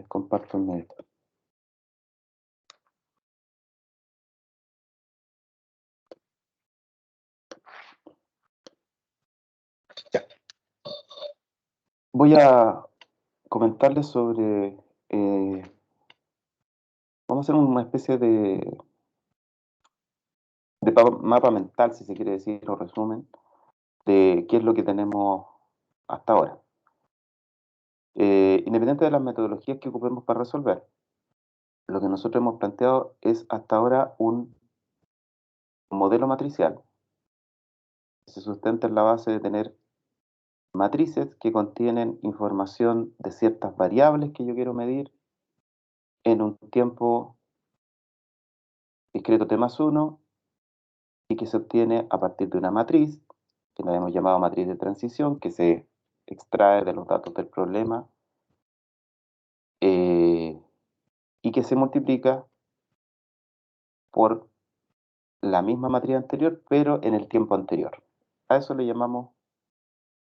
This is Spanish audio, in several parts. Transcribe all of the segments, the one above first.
Comparto el medio. Ya. Voy a comentarles sobre, vamos a hacer una especie de mapa mental, si se quiere decir, o resumen, de qué es lo que tenemos hasta ahora. Independiente de las metodologías que ocupemos para resolver, lo que nosotros hemos planteado es hasta ahora un modelo matricial que se sustenta en la base de tener matrices que contienen información de ciertas variables que yo quiero medir en un tiempo discreto t más 1 y que se obtiene a partir de una matriz, que la hemos llamado matriz de transición, que se extrae de los datos del problema eh, y que se multiplica por la misma matriz anterior, pero en el tiempo anterior. A eso le llamamos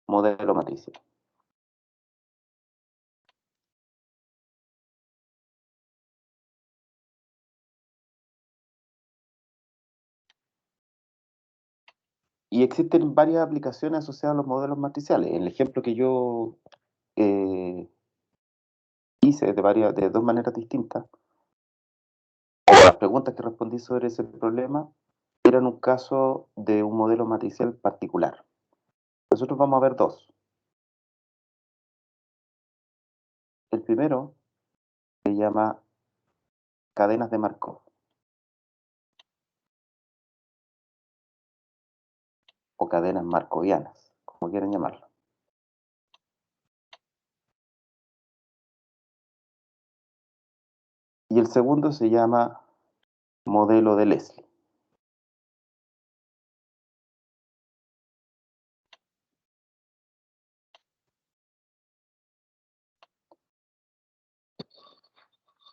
modelo matricial. Y existen varias aplicaciones asociadas a los modelos matriciales. El ejemplo que yo eh, hice de dos maneras distintas, o las preguntas que respondí sobre ese problema, eran un caso de un modelo matricial particular. Nosotros vamos a ver dos. El primero se llama cadenas de Markov o cadenas markovianas, como quieran llamarlo. Y el segundo se llama modelo de Leslie.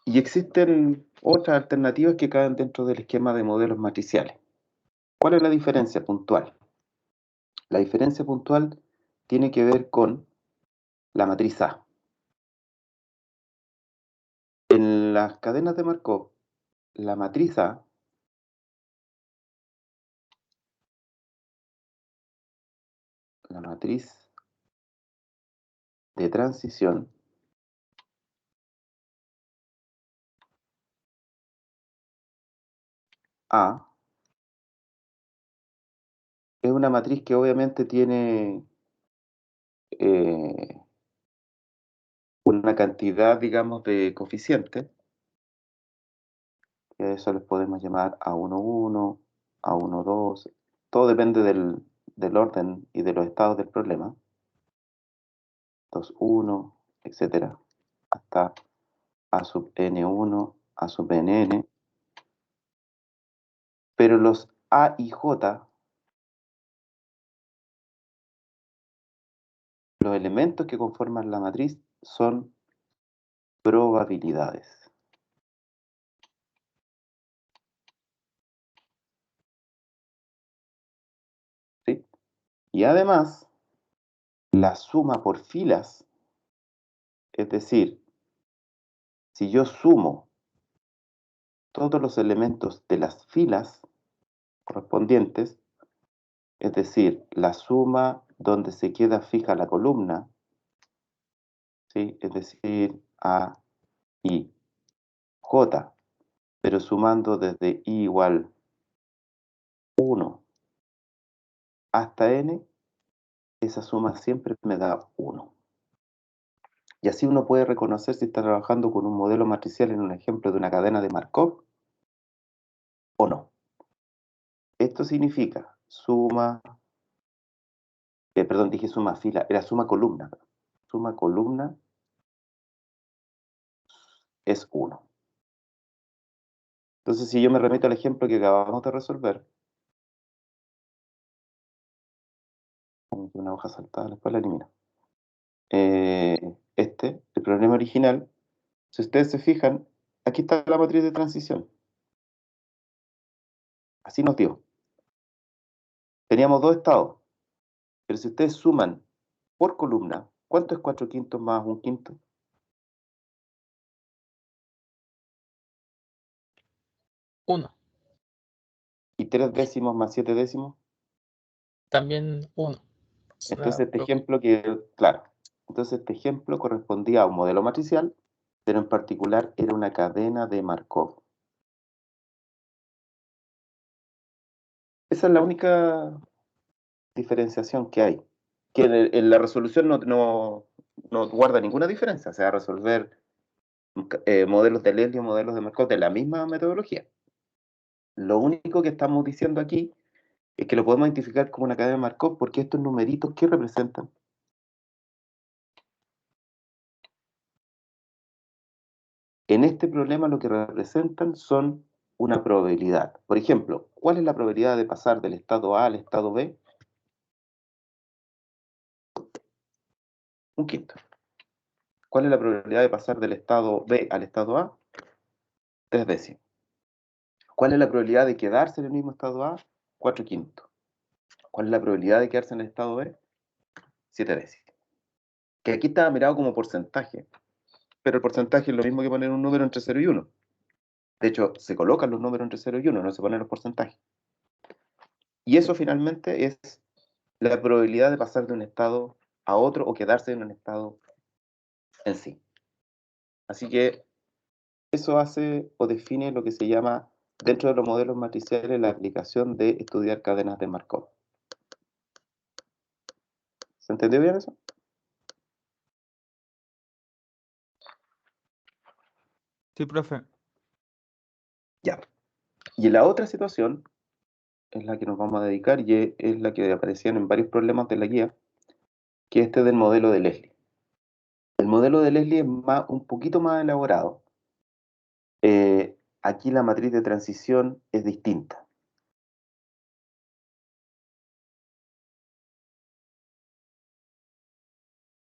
Y existen otras alternativas que caen dentro del esquema de modelos matriciales. ¿Cuál es la diferencia puntual? La diferencia puntual tiene que ver con la matriz A. En las cadenas de Markov, la matriz A la matriz de transición A es una matriz que obviamente tiene eh, una cantidad, digamos, de coeficientes, que a eso les podemos llamar A11, A12, todo depende del orden y de los estados del problema, 21, etcétera, hasta A sub n1, A sub nn, pero los A y J, los elementos que conforman la matriz, son probabilidades. ¿Sí? Y además, la suma por filas, es decir, si yo sumo todos los elementos de las filas correspondientes, es decir, la suma donde se queda fija la columna, ¿sí? Es decir, A, I, J, pero sumando desde I igual 1 hasta N, esa suma siempre me da 1. Y así uno puede reconocer si está trabajando con un modelo matricial en un ejemplo de una cadena de Markov o no. Esto significa suma, perdón, dije suma fila, era suma columna. Suma columna es 1. Entonces, si yo me remito al ejemplo que acabamos de resolver, una hoja saltada, después la elimino. El problema original, si ustedes se fijan, aquí está la matriz de transición. Así nos dio. Teníamos dos estados, pero si ustedes suman por columna, ¿cuánto es 4 quintos más 1 quinto? 1. ¿Y 3 décimos más 7 décimos? También 1. Entonces este ejemplo claro, entonces este ejemplo correspondía a un modelo matricial, pero en particular era una cadena de Markov. Esa es la única diferenciación que hay, que en la resolución no guarda ninguna diferencia, o sea, resolver modelos de Leslie o modelos de Markov de la misma metodología. Lo único que estamos diciendo aquí es que lo podemos identificar como una cadena de Markov porque estos numeritos, ¿qué representan? En este problema lo que representan son una probabilidad. Por ejemplo, ¿cuál es la probabilidad de pasar del estado A al estado B? Un quinto. ¿Cuál es la probabilidad de pasar del estado B al estado A? 3 décimos. ¿Cuál es la probabilidad de quedarse en el mismo estado A? 4 quintos. ¿Cuál es la probabilidad de quedarse en el estado B? 7 décimos. Que aquí está mirado como porcentaje, pero el porcentaje es lo mismo que poner un número entre 0 y 1. De hecho, se colocan los números entre 0 y 1, no se ponen los porcentajes. Y eso finalmente es la probabilidad de pasar de un estado a otro o quedarse en un estado en sí. Así que eso hace o define lo que se llama, dentro de los modelos matriciales, la aplicación de estudiar cadenas de Markov. ¿Se entendió bien eso? Sí, profe. Ya. Y la otra situación es la que nos vamos a dedicar y es la que aparecían en varios problemas de la guía, que es este del modelo de Leslie. El modelo de Leslie es un poquito más elaborado. Aquí la matriz de transición es distinta.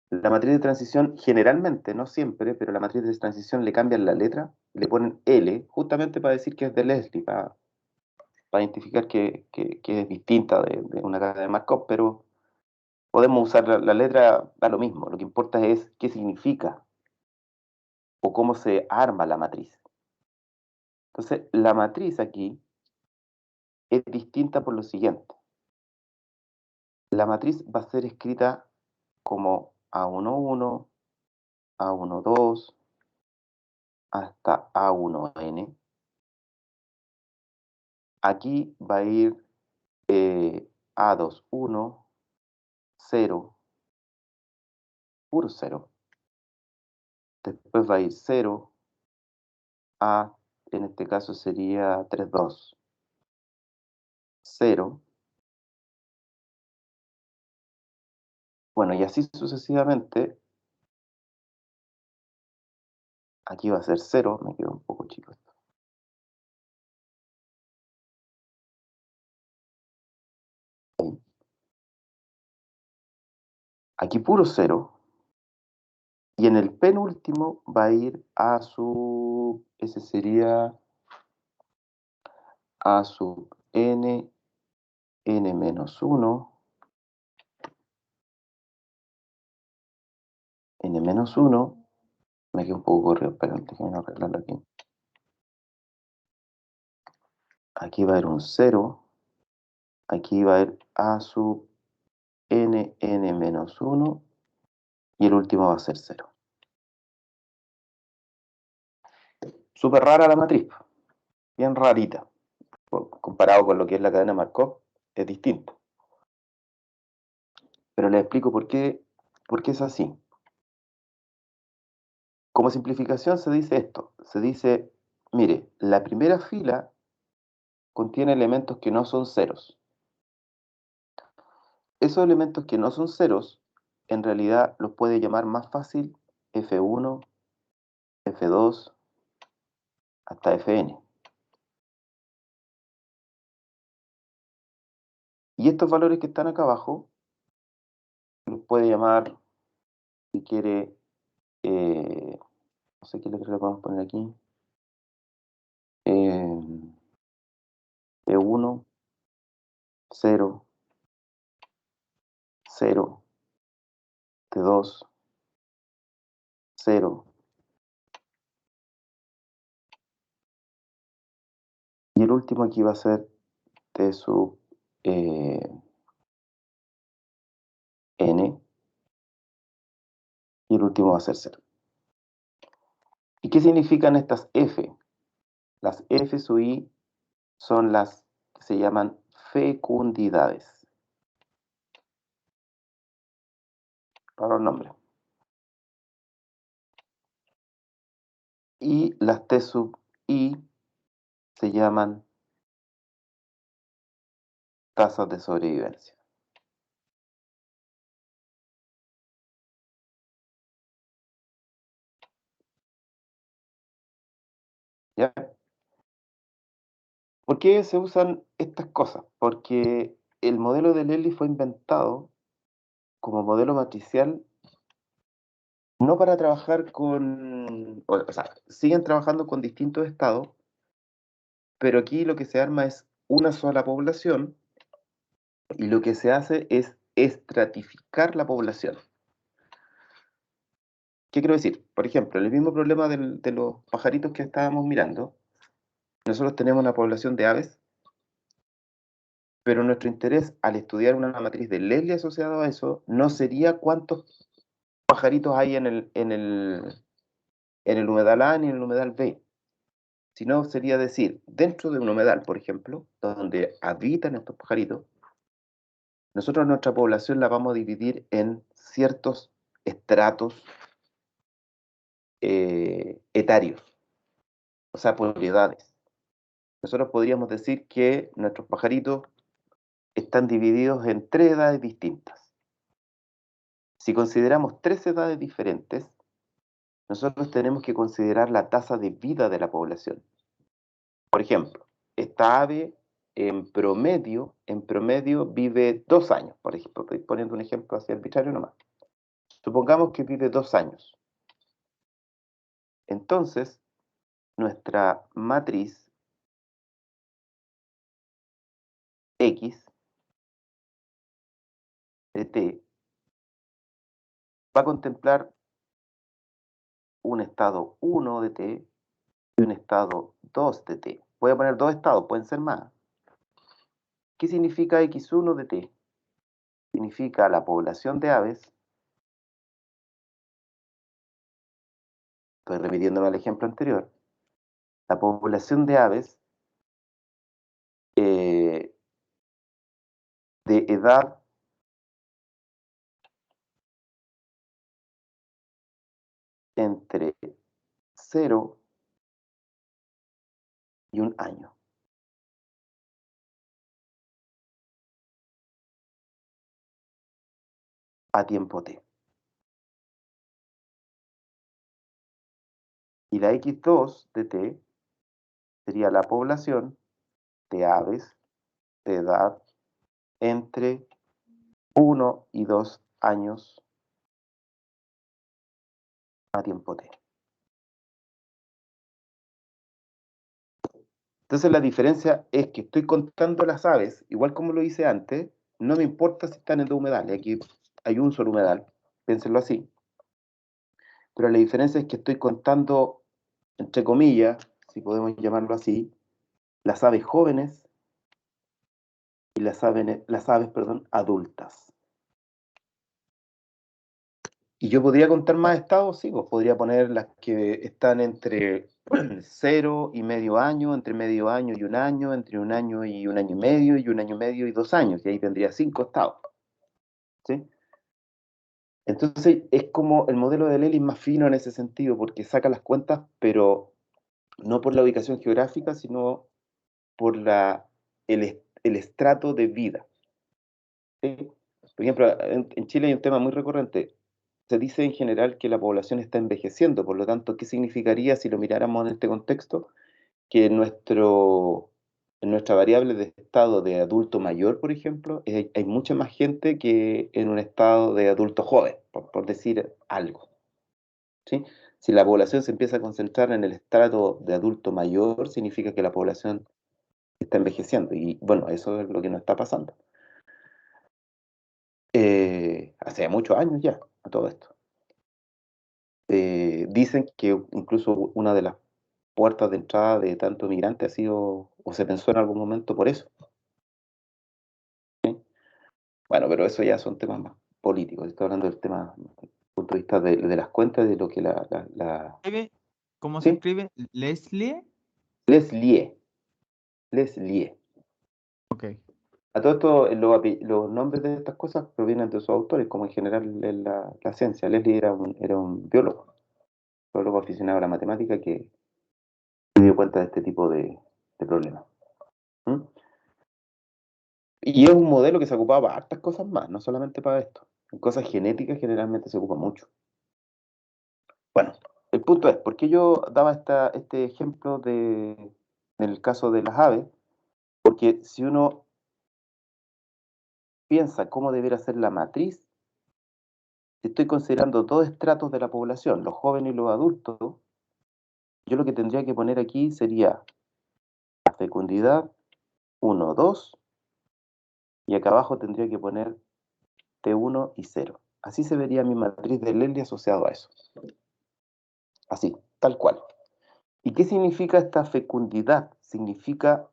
La matriz de transición generalmente, no siempre, pero la matriz de transición le cambian la letra, le ponen L, justamente para decir que es de Leslie, para identificar que es distinta de una cadena de Markov, pero podemos usar la letra, da lo mismo, lo que importa es qué significa o cómo se arma la matriz. Entonces, la matriz aquí es distinta por lo siguiente. La matriz va a ser escrita como A11, A12, hasta A1n. Aquí va a ir A21, 0, puro 0. Después va a ir 0, A, en este caso sería 32, 0. Bueno, y así sucesivamente. Aquí va a ser 0, me quedó un poco chico esto. Aquí puro 0. Y en el penúltimo va a ir a ese sería A sub n, n menos 1, n menos 1. Me quedó un poco corrido, esperen, déjenme arreglarlo aquí. Aquí va a haber un 0. Aquí va a haber A sub n, n menos 1. Y el último va a ser 0. Súper rara la matriz, bien rarita. Comparado con lo que es la cadena Markov, es distinto. Pero les explico por qué es así. Como simplificación se dice esto. Se dice, mire, la primera fila contiene elementos que no son ceros. Esos elementos que no son ceros, en realidad los puede llamar más fácil F1, F2, hasta Fn. Y estos valores que están acá abajo, los puede llamar, si quiere, no sé qué letra le podemos poner aquí, E1, 0, 0, T2, 0, Y el último aquí va a ser T sub n, y el último va a ser 0. ¿Y qué significan estas f? Las f sub i son las que se llaman fecundidades. Para los nombres. Y las T sub i se llaman tasas de sobrevivencia. ¿Ya? ¿Por qué se usan estas cosas? Porque el modelo de Lelli fue inventado como modelo matricial no para trabajar con, o sea, siguen trabajando con distintos estados, pero aquí lo que se arma es una sola población y lo que se hace es estratificar la población. ¿Qué quiero decir? Por ejemplo, el mismo problema de los pajaritos que estábamos mirando, nosotros tenemos una población de aves, pero nuestro interés al estudiar una matriz de Leslie asociado a eso no sería cuántos pajaritos hay en el humedal A ni en el humedal B, sino sería decir, dentro de un humedal, por ejemplo, donde habitan estos pajaritos, nosotros nuestra población la vamos a dividir en ciertos estratos etarios, o sea, por edades. Nosotros podríamos decir que nuestros pajaritos están divididos en 3 edades distintas. Si consideramos 3 edades diferentes, nosotros tenemos que considerar la tasa de vida de la población. Por ejemplo, esta ave en promedio vive 2 años, por ejemplo, estoy poniendo un ejemplo así arbitrario nomás. Supongamos que vive 2 años. Entonces, nuestra matriz X de T va a contemplar un estado 1 de T y un estado 2 de T. Voy a poner 2 estados, pueden ser más. ¿Qué significa X1 de T? Significa la población de aves, estoy remitiéndome al ejemplo anterior, la población de aves de edad entre 0 y 1 año. A tiempo T. Y la X2 de T sería la población de aves de edad entre 1 y 2 años a tiempo T. Entonces la diferencia es que estoy contando las aves, igual como lo hice antes, no me importa si están en dos humedales, aquí hay un solo humedal, piénsenlo así, pero la diferencia es que estoy contando, entre comillas, si podemos llamarlo así, las aves jóvenes y las aves, adultas. Y yo podría contar más estados, sí, pues podría poner las que están entre 0 y medio año, entre medio año y 1 año, entre 1 año y 1 año y medio, y 1 año y medio y 2 años, y ahí tendría 5 estados, ¿sí? Entonces es como el modelo de Lely es más fino en ese sentido, porque saca las cuentas, pero no por la ubicación geográfica, sino por el estrato de vida, ¿sí? Por ejemplo, en Chile hay un tema muy recurrente. Se dice en general que la población está envejeciendo, por lo tanto, ¿qué significaría si lo miráramos en este contexto? Que en nuestra variable de estado de adulto mayor, por ejemplo, hay mucha más gente que en un estado de adulto joven, por decir algo, ¿sí? Si la población se empieza a concentrar en el estrato de adulto mayor, significa que la población está envejeciendo, y bueno, eso es lo que nos está pasando. Hace muchos años ya, a todo esto. Dicen que incluso una de las puertas de entrada de tanto migrante ha sido, o se pensó en algún momento por eso. ¿Sí? Bueno, pero eso ya son temas más políticos. Estoy hablando del tema, desde el punto de vista de las cuentas, de lo que ¿Cómo se ¿sí? escribe? Leslie. Leslie. Leslie. Ok. A todo esto, los nombres de estas cosas provienen de sus autores, como en general en la ciencia. Leslie era un biólogo aficionado a la matemática que se dio cuenta de este tipo de problemas. ¿Mm? Y es un modelo que se ocupaba para hartas cosas más, no solamente para esto. En cosas genéticas generalmente se ocupa mucho. Bueno, el punto es, ¿por qué yo daba este ejemplo en el caso de las aves? Porque si uno piensa cómo debiera ser la matriz, si estoy considerando dos estratos de la población, los jóvenes y los adultos, yo lo que tendría que poner aquí sería la fecundidad 1, 2, y acá abajo tendría que poner T1 y 0. Así se vería mi matriz de Leslie asociado a eso. Así, tal cual. ¿Y qué significa esta fecundidad? Significa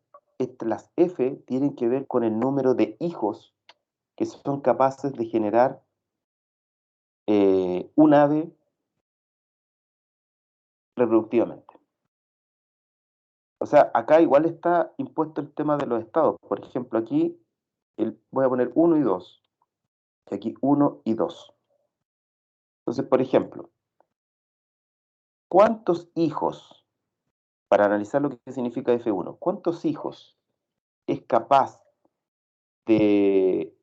las F tienen que ver con el número de hijos que son capaces de generar un ave reproductivamente. O sea, acá igual está impuesto el tema de los estados. Por ejemplo, aquí voy a poner 1 y 2. Y aquí 1 y 2. Entonces, por ejemplo, ¿cuántos hijos, para analizar lo que significa F1, cuántos hijos es capaz de,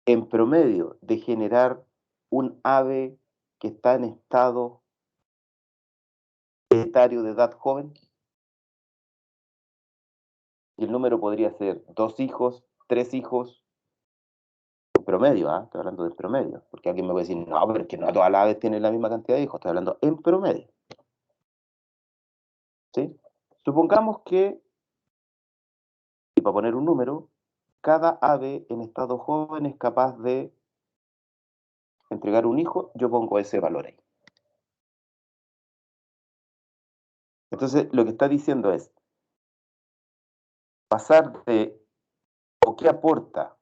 en promedio, de generar un ave que está en estado etario de edad joven? Y el número podría ser 2 hijos, 3 hijos, en promedio, ¿ah? Estoy hablando de promedio, porque alguien me puede decir, no, pero es que no todas las aves tienen la misma cantidad de hijos, estoy hablando en promedio, ¿sí? Supongamos que, y para poner un número, cada ave en estado joven es capaz de entregar un hijo, yo pongo ese valor ahí. Entonces, lo que está diciendo es, pasar de, o qué aporta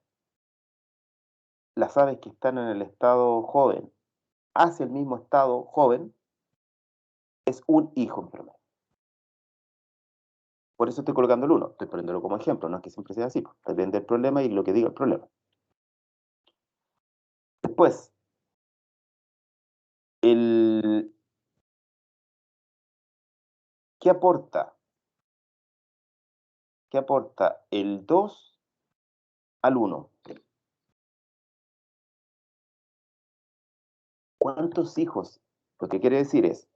las aves que están en el estado joven hacia el mismo estado joven, es un hijo en promedio. Por eso estoy colocando el 1, estoy poniéndolo como ejemplo, no es que siempre sea así, pues, depende del problema y lo que diga el problema. Después, ¿qué aporta? ¿Qué aporta el 2 al 1? ¿Cuántos hijos? Lo que quiere decir es,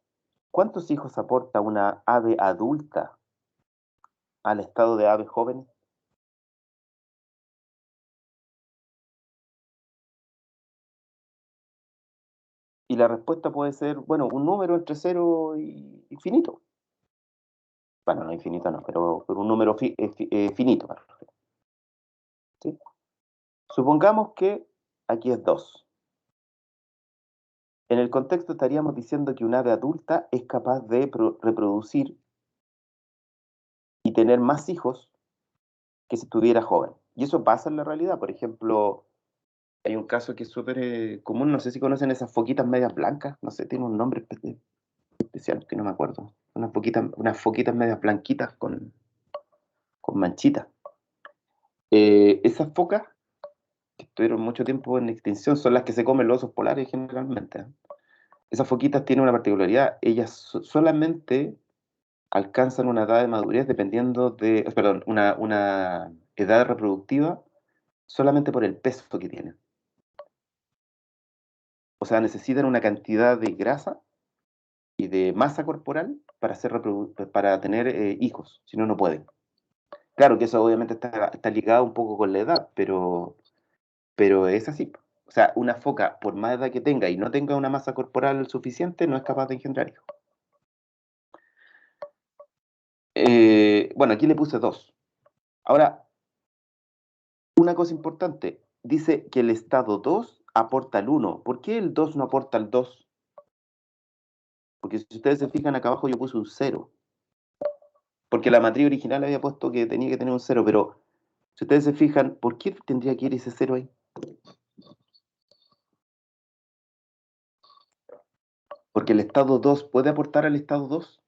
¿cuántos hijos aporta una ave adulta al estado de ave joven? Y la respuesta puede ser, bueno, un número entre 0 y infinito. Bueno, no infinito no, pero un número finito. ¿Sí? Supongamos que aquí es 2. En el contexto estaríamos diciendo que un ave adulta es capaz de reproducir y tener más hijos que si estuviera joven. Y eso pasa en la realidad. Por ejemplo, hay un caso que es súper común, no sé si conocen esas foquitas medias blancas, no sé, tiene un nombre especial que no me acuerdo. Unas foquitas medias blanquitas con manchitas. Esas focas, que estuvieron mucho tiempo en extinción, son las que se comen los osos polares generalmente. Esas foquitas tienen una particularidad, ellas solamente alcanzan una edad de madurez dependiendo perdón, una edad reproductiva solamente por el peso que tienen. O sea, necesitan una cantidad de grasa y de masa corporal para tener hijos, si no, no pueden. Claro que eso obviamente está ligado un poco con la edad, pero es así. O sea, una foca, por más edad que tenga y no tenga una masa corporal suficiente, no es capaz de engendrar hijos. Bueno, aquí le puse 2. Ahora, una cosa importante, dice que el estado 2 aporta el 1. ¿Por qué el 2 no aporta el 2? Porque si ustedes se fijan acá abajo yo puse un 0. Porque la matriz original había puesto que tenía que tener un 0, pero si ustedes se fijan, ¿por qué tendría que ir ese 0 ahí? Porque el estado 2 puede aportar al estado 2.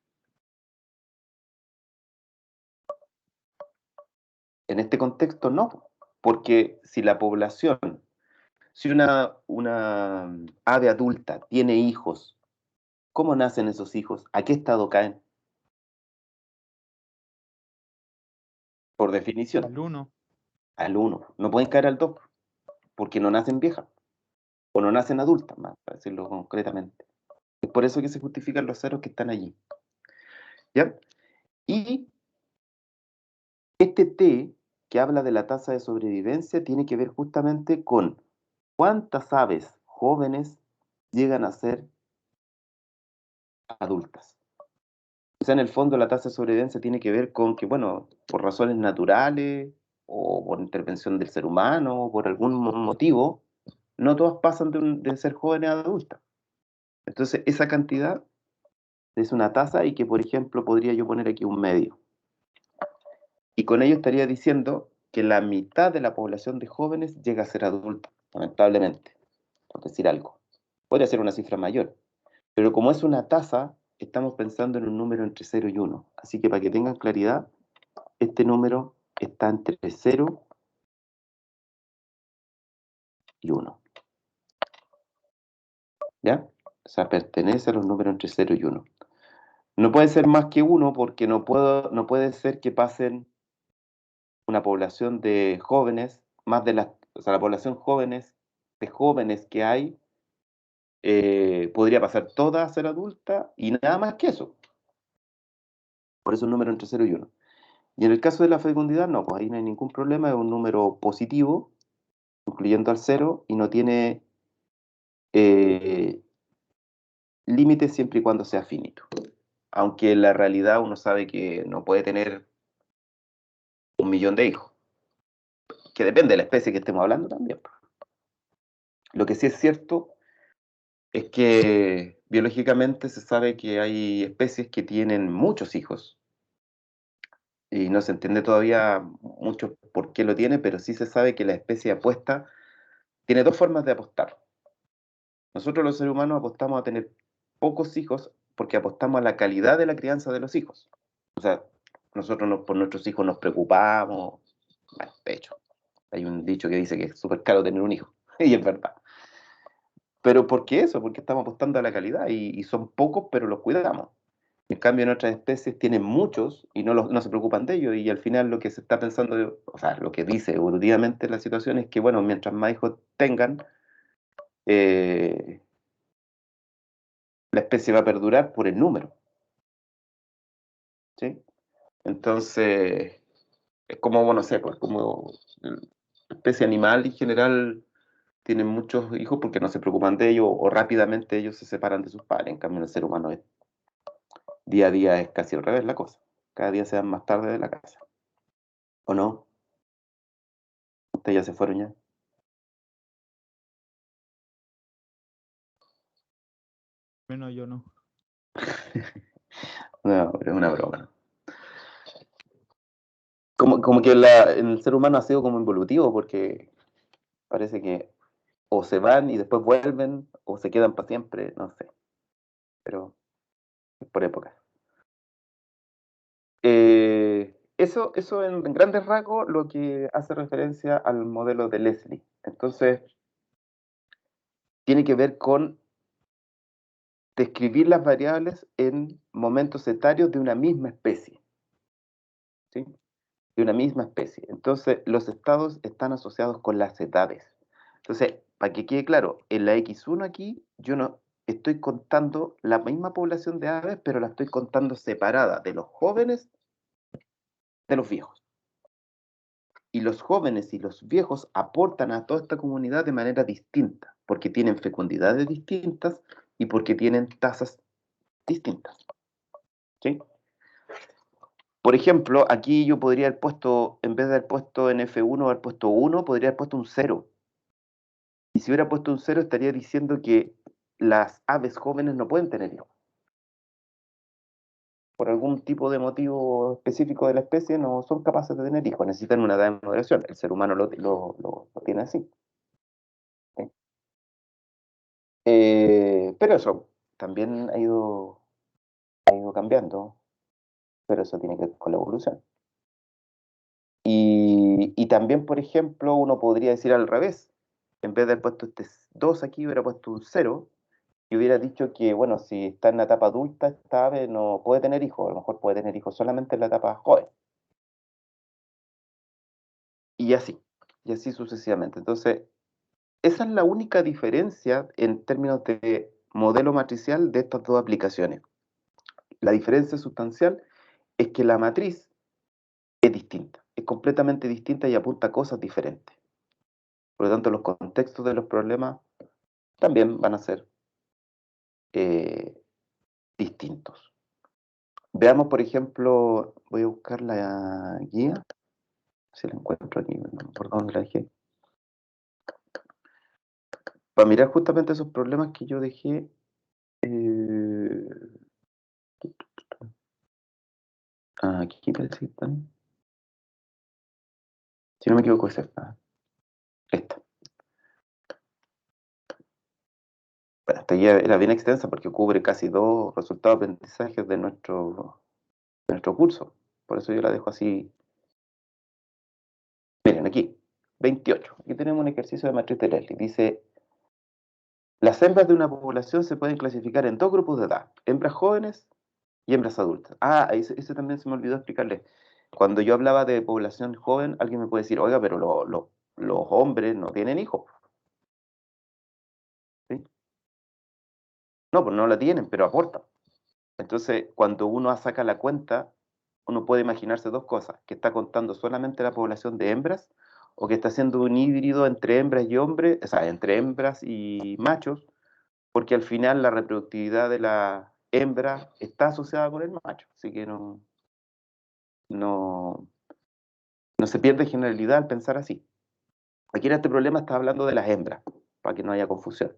En este contexto no, porque si la población, si una ave adulta tiene hijos, ¿cómo nacen esos hijos? ¿A qué estado caen? Por definición, Al 1. al 1. No pueden caer al 2, porque no nacen viejas, o no nacen adultas, más, para decirlo concretamente. Es por eso que se justifican los ceros que están allí. ¿Ya? Y este T, que habla de la tasa de sobrevivencia, tiene que ver justamente con cuántas aves jóvenes llegan a ser adultas. O sea, en el fondo la tasa de sobrevivencia tiene que ver con que, bueno, por razones naturales o por intervención del ser humano o por algún motivo, no todas pasan de ser jóvenes a adultas. Entonces, esa cantidad es una tasa y que, por ejemplo, podría yo poner aquí un medio. Y con ello estaría diciendo que la mitad de la población de jóvenes llega a ser adulta, lamentablemente, por decir algo. Podría ser una cifra mayor, pero como es una tasa, estamos pensando en un número entre 0 y 1. Así que para que tengan claridad, este número está entre 0 y 1. ¿Ya? O sea, pertenece a los números entre 0 y 1. No puede ser más que 1 porque no puede ser que pasen una población de jóvenes, más de las, o sea, la población de jóvenes que hay, podría pasar toda a ser adulta y nada más que eso. Por eso un número entre 0 y 1. Y en el caso de la fecundidad, no, pues ahí no hay ningún problema, es un número positivo, incluyendo al 0, y no tiene límites siempre y cuando sea finito. Aunque en la realidad uno sabe que no puede tener 1.000.000 de hijos, que depende de la especie que estemos hablando también. Lo que sí es cierto es que biológicamente se sabe que hay especies que tienen muchos hijos y no se entiende todavía mucho por qué lo tiene, pero sí se sabe que la especie apuesta, tiene dos formas de apostar. Nosotros los seres humanos apostamos a tener pocos hijos porque apostamos a la calidad de la crianza de los hijos. O sea, nosotros por nuestros hijos nos preocupamos. Bueno, de hecho, hay un dicho que dice que es súper caro tener un hijo, y es verdad. Pero ¿por qué eso? Porque estamos apostando a la calidad y son pocos, pero los cuidamos. En cambio, en otras especies tienen muchos y no se preocupan de ellos. Y al final lo que se está pensando, o sea, lo que dice evolutivamente la situación es que, bueno, mientras más hijos tengan, eh, la especie va a perdurar por el número. ¿Sí? Entonces, es como, bueno, no sé, pues como la especie animal en general tienen muchos hijos porque no se preocupan de ellos o rápidamente ellos se separan de sus padres. En cambio, el ser humano es, día a día es casi al revés la cosa. Cada día se van más tarde de la casa. ¿O no? Ustedes ya se fueron ya. Bueno, yo no. No, pero es una broma, ¿no? Como que el ser humano ha sido como involutivo porque parece que o se van y después vuelven o se quedan para siempre, no sé. Pero es por época. Eso en grandes rasgos lo que hace referencia al modelo de Leslie. Entonces, tiene que ver con describir las variables en momentos etarios de una misma especie, ¿sí? De una misma especie. Entonces, los estados están asociados con las edades. Entonces, para que quede claro, en la X1 aquí, yo no estoy contando la misma población de aves, pero la estoy contando separada de los jóvenes de los viejos. Y los jóvenes y los viejos aportan a toda esta comunidad de manera distinta, porque tienen fecundidades distintas y porque tienen tasas distintas. ¿Sí? Por ejemplo, aquí yo podría haber puesto, en vez de haber puesto en F1, haber puesto 1, podría haber puesto un 0. Y si hubiera puesto un 0, estaría diciendo que las aves jóvenes no pueden tener hijos. por algún tipo de motivo específico de la especie, no son capaces de tener hijos, necesitan una edad de moderación. El ser humano lo tiene así. ¿Sí? Pero eso también ha ido cambiando, pero eso tiene que ver con la evolución. Y también, por ejemplo, uno podría decir al revés. En vez de haber puesto este 2 aquí, hubiera puesto un 0 y hubiera dicho que, bueno, si está en la etapa adulta, esta ave no puede tener hijos, a lo mejor puede tener hijos solamente en la etapa joven. Y así sucesivamente. Entonces, esa es la única diferencia en términos de modelo matricial de estas dos aplicaciones. La diferencia sustancial es que la matriz es distinta, es completamente distinta y apunta a cosas diferentes. Por lo tanto, los contextos de los problemas también van a ser eh, distintos. Veamos, por ejemplo, voy a buscar la guía, si la encuentro aquí, no, por dónde la dejé, para mirar justamente esos problemas que yo dejé. Aquí parece que están. Si no me equivoco, es esta. Esta. Bueno, esta guía era bien extensa porque cubre casi 2 resultados de aprendizaje de nuestro curso. Por eso yo la dejo así. Miren, aquí, 28. Aquí tenemos un ejercicio de matriz de Leslie. Dice, las hembras de una población se pueden clasificar en 2 grupos de edad, hembras jóvenes y hembras adultas. Eso también se me olvidó explicarles. Cuando yo hablaba de población joven, alguien me puede decir, oiga, pero los hombres no tienen hijos. ¿Sí? No, pues no la tienen, pero aportan. Entonces, cuando uno saca la cuenta, uno puede imaginarse 2 cosas, que está contando solamente la población de hembras o que está haciendo un híbrido entre hembras y hombres, o sea, entre hembras y machos, porque al final la reproductividad de la hembra está asociada con el macho, así que no, no se pierde generalidad al pensar así. Aquí en este problema está hablando de las hembras, para que no haya confusión.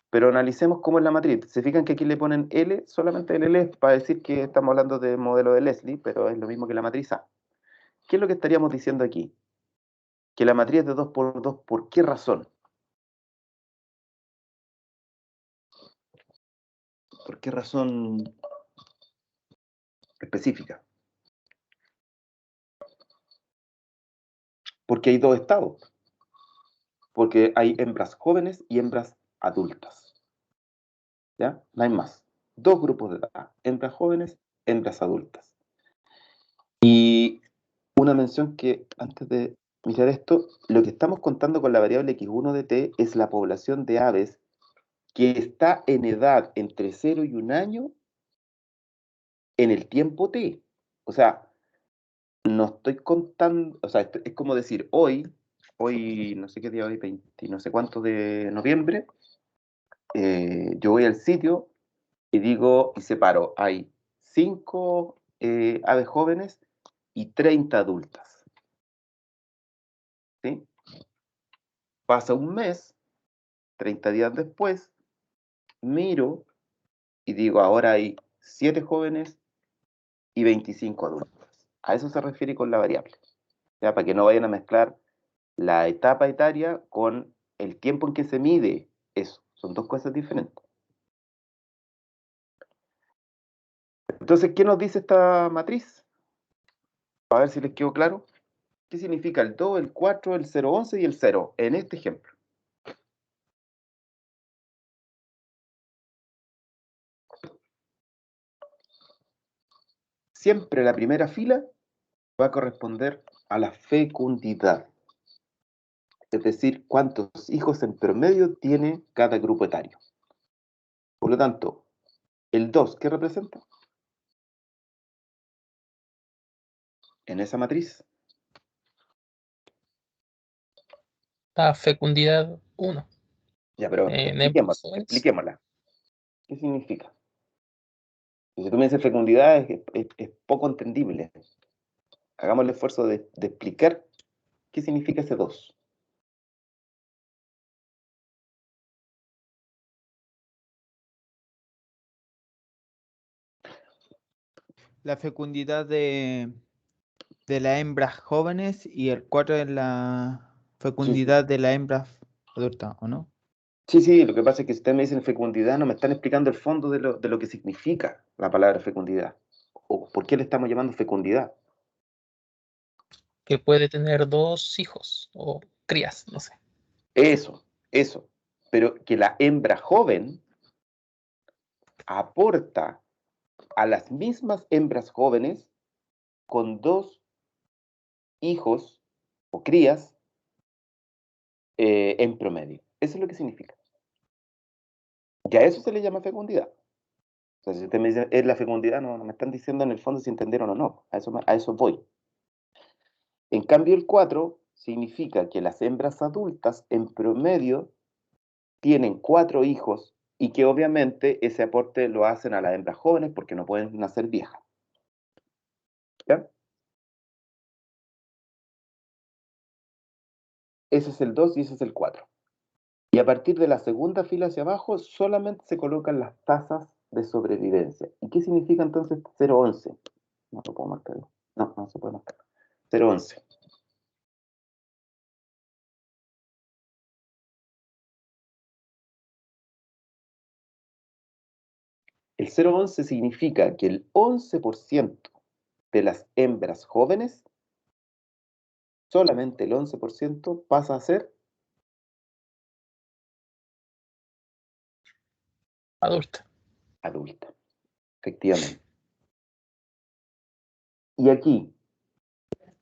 Pero analicemos cómo es la matriz. Se fijan que aquí le ponen L, solamente el L es para decir que estamos hablando del modelo de Leslie, pero es lo mismo que la matriz A. ¿Qué es lo que estaríamos diciendo aquí? Que la matriz es de 2 por 2, ¿por qué razón? ¿Por qué razón específica? Porque hay 2 estados. Porque hay hembras jóvenes y hembras adultas. ¿Ya? No hay más. 2 grupos de edad. Hembras jóvenes, hembras adultas. Y una mención que antes de mirar esto, lo que estamos contando con la variable x1 de t es la población de aves que está en edad entre 0 y 1 año en el tiempo t. O sea, no estoy contando, o sea, es como decir, hoy no sé qué día hoy, 20, no sé cuánto de noviembre, yo voy al sitio y digo, y separo, hay 5 aves jóvenes y 30 adultas. ¿Sí? Pasa un mes, 30 días después, miro y digo, ahora hay 7 jóvenes y 25 adultos. A eso se refiere con la variable. ¿Ya? Para que no vayan a mezclar la etapa etaria con el tiempo en que se mide eso. Son 2 cosas diferentes. Entonces, ¿qué nos dice esta matriz? A ver si les quedó claro. ¿Qué significa el 2, el 4, el 0, 11 y el 0 en este ejemplo? Siempre la primera fila va a corresponder a la fecundidad. Es decir, cuántos hijos en promedio tiene cada grupo etario. Por lo tanto, el 2, ¿qué representa? En esa matriz. La fecundidad 1 Ya, pero en hembras jóvenes. expliquémosla. ¿Qué significa? Si tú me dices fecundidad, es poco entendible. Hagamos el esfuerzo de explicar qué significa ese 2. la fecundidad de las hembras jóvenes y el 4 es la fecundidad de la hembra adulta, ¿o no? Sí, sí, lo que pasa es que si ustedes me dicen fecundidad, no me están explicando el fondo de lo que significa la palabra fecundidad. ¿O por qué le estamos llamando fecundidad? Que puede tener dos hijos o crías, no sé. Eso. Pero que la hembra joven aporta a las mismas hembras jóvenes con dos hijos o crías en promedio. Eso es lo que significa. Y a eso se le llama fecundidad. O sea, si usted me dice, es la fecundidad, no me están diciendo en el fondo si entendieron o no. A eso voy. En cambio, el 4 significa que las hembras adultas en promedio tienen 4 hijos y que obviamente ese aporte lo hacen a las hembras jóvenes porque no pueden nacer viejas. ¿Ya? Ese es el 2 y ese es el 4. Y a partir de la segunda fila hacia abajo solamente se colocan las tasas de sobrevivencia. ¿Y qué significa entonces 0,11? No lo puedo marcar. No se puede marcar. 0,11. El 0,11 significa que el 11% de las hembras jóvenes, solamente el 11% pasa a ser Adulta. adulta, efectivamente. Y aquí,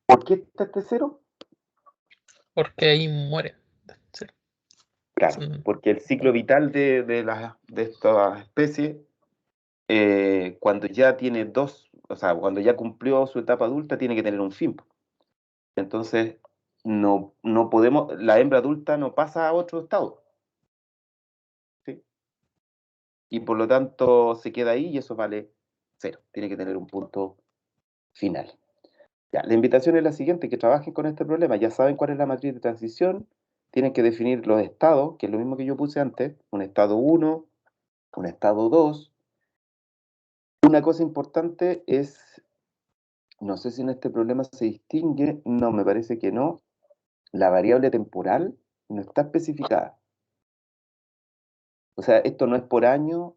¿por qué está este 0? Porque ahí mueren. Sí. Claro, porque el ciclo vital de esta especie, cuando ya tiene o sea, cuando ya cumplió su etapa adulta, tiene que tener un fin. Entonces, no podemos, la hembra adulta no pasa a otro estado, ¿sí? Y por lo tanto se queda ahí y eso vale 0. Tiene que tener un punto final. Ya, la invitación es la siguiente, que trabajen con este problema. Ya saben cuál es la matriz de transición, tienen que definir los estados, que es lo mismo que yo puse antes, un estado 1, un estado 2. Una cosa importante es, no sé si en este problema se distingue, no, me parece que no, la variable temporal no está especificada. O sea, esto no es por año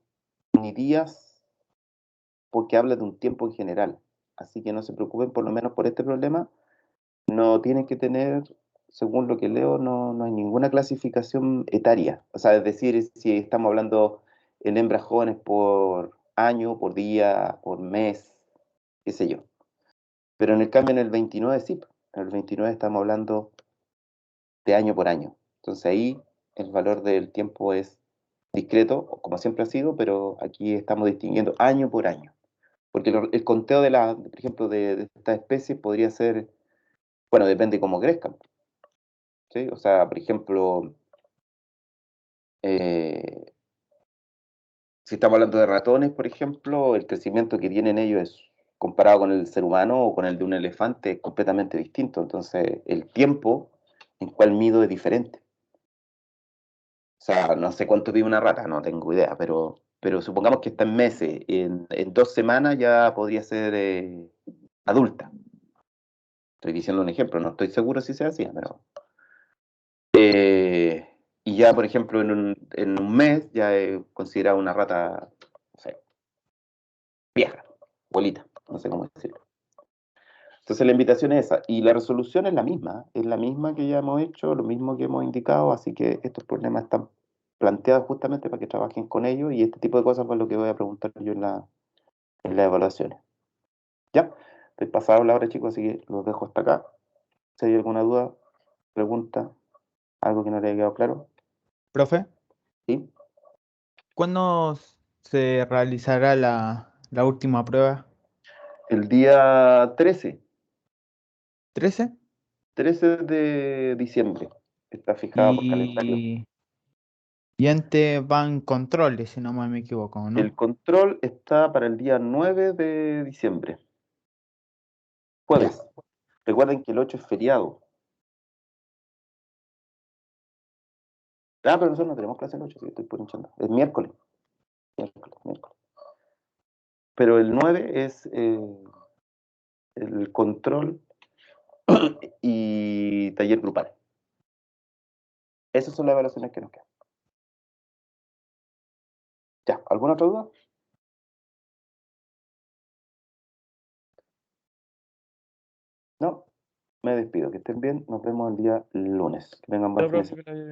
ni días, porque habla de un tiempo en general. Así que no se preocupen por lo menos por este problema. No tienen que tener, según lo que leo, no hay ninguna clasificación etaria. O sea, es decir, si estamos hablando en hembras jóvenes por año, por día, por mes, qué sé yo. Pero en el cambio en el 29 sí. En el 29 estamos hablando de año por año. Entonces ahí el valor del tiempo es discreto, como siempre ha sido, pero aquí estamos distinguiendo año por año. Porque el conteo por ejemplo, de esta especie podría ser, bueno, depende cómo crezcan, ¿sí? O sea, por ejemplo, eh, si estamos hablando de ratones, por ejemplo, el crecimiento que tienen ellos comparado con el ser humano o con el de un elefante es completamente distinto. Entonces, el tiempo en cual mido es diferente. O sea, no sé cuánto vive una rata, no tengo idea, pero supongamos que está en meses, en 2 semanas ya podría ser adulta. Estoy diciendo un ejemplo, no estoy seguro si sea así, pero... y ya, por ejemplo, en un mes ya es considerada una rata, no sé, vieja, abuelita, no sé cómo decirlo. Entonces la invitación es esa, y la resolución es la misma que ya hemos hecho, lo mismo que hemos indicado, así que estos problemas están planteados justamente para que trabajen con ellos, y este tipo de cosas es lo que voy a preguntar yo en las evaluaciones. ¿Ya? Estoy pasado la hora, chicos, así que los dejo hasta acá. Si hay alguna duda, pregunta, algo que no le haya quedado claro, Profe, ¿sí? ¿cuándo se realizará la última prueba? El día 13. 13 de diciembre, está fijado por calendario. Y antes van controles, si no me equivoco, El ¿no? control está para el día 9 de diciembre, Ya. jueves. Recuerden que el 8 es feriado. Ah, pero nosotros no tenemos clase el 8, sí, estoy por hinchando. Es miércoles. Miércoles. pero el 9 es el control y taller grupal. Esas son las evaluaciones que nos quedan. Ya, ¿alguna otra duda? No, me despido. Que estén bien. Nos vemos el día lunes. Que tengan buen fin de semana.